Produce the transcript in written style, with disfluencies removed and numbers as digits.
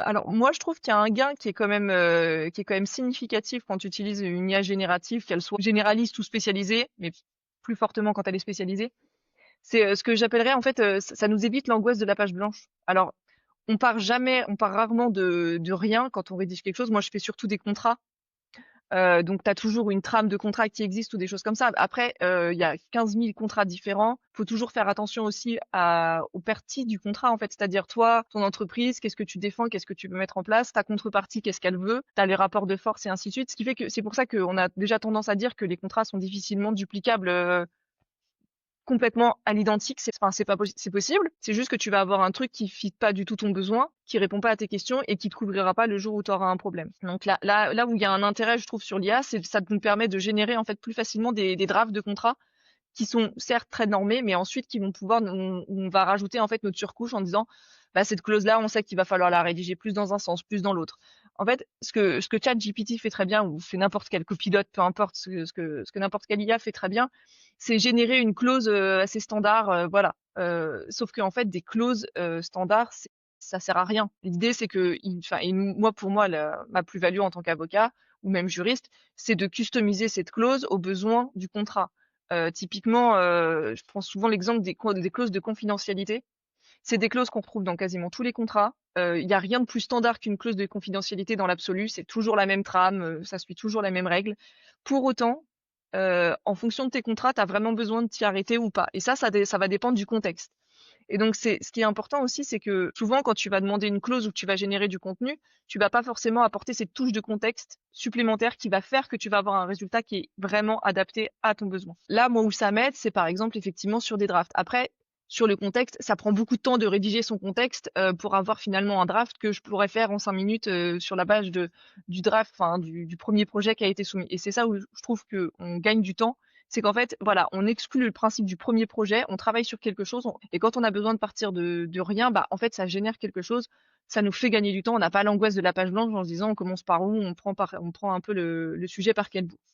Alors moi, je trouve qu'il y a un gain qui est quand même significatif quand tu utilises une IA générative, qu'elle soit généraliste ou spécialisée, mais plus fortement quand elle est spécialisée. C'est, ce que j'appellerais en fait, ça nous évite l'angoisse de la page blanche. Alors, on part rarement de rien quand on rédige quelque chose. Moi, je fais surtout des contrats. Donc, tu as toujours une trame de contrat qui existe ou des choses comme ça. Après, il y a 15 000 contrats différents. Faut toujours faire attention aussi aux parties du contrat, en fait. C'est-à-dire, toi, ton entreprise, qu'est-ce que tu défends, qu'est-ce que tu veux mettre en place, ta contrepartie, qu'est-ce qu'elle veut, tu as les rapports de force et ainsi de suite. Ce qui fait que c'est pour ça qu'on a déjà tendance à dire que les contrats sont difficilement duplicables complètement à l'identique, enfin, c'est possible. C'est juste que tu vas avoir un truc qui fit pas du tout ton besoin, qui répond pas à tes questions et qui te couvrira pas le jour où tu auras un problème. Donc là où il y a un intérêt, je trouve, sur l'IA, c'est ça nous permet de générer en fait plus facilement des drafts de contrats qui sont certes très normés, mais ensuite qui vont pouvoir, on va rajouter en fait notre surcouche en disant, bah, cette clause-là, on sait qu'il va falloir la rédiger plus dans un sens, plus dans l'autre. En fait, ce que ChatGPT fait très bien, ou fait n'importe quel copilote, peu importe ce que n'importe quel IA fait très bien, c'est générer une clause assez standard, voilà. Sauf que en fait, des clauses standards, ça sert à rien. L'idée, c'est que, enfin, et moi, pour moi, ma plus-value en tant qu'avocat ou même juriste, c'est de customiser cette clause aux besoins du contrat. Typiquement, je prends souvent l'exemple des clauses de confidentialité. C'est des clauses qu'on retrouve dans quasiment tous les contrats. Il n'y a rien de plus standard qu'une clause de confidentialité dans l'absolu. C'est toujours la même trame, ça suit toujours les mêmes règles. Pour autant, en fonction de tes contrats, tu as vraiment besoin de t'y arrêter ou pas. Et ça va dépendre du contexte. Et donc, ce qui est important aussi, c'est que souvent, quand tu vas demander une clause ou que tu vas générer du contenu, tu vas pas forcément apporter cette touche de contexte supplémentaire qui va faire que tu vas avoir un résultat qui est vraiment adapté à ton besoin. Là, moi, où ça m'aide, c'est par exemple effectivement sur des drafts. Après, sur le contexte, ça prend beaucoup de temps de rédiger son contexte pour avoir finalement un draft que je pourrais faire en 5 minutes sur la base du draft, enfin du premier projet qui a été soumis. Et c'est ça où je trouve qu'on gagne du temps, c'est qu'en fait, voilà, on exclut le principe du premier projet, on travaille sur quelque chose, et quand on a besoin de partir de rien, bah, en fait, ça génère quelque chose, ça nous fait gagner du temps, on n'a pas l'angoisse de la page blanche en se disant on commence par où, on prend un peu le sujet par quel bout.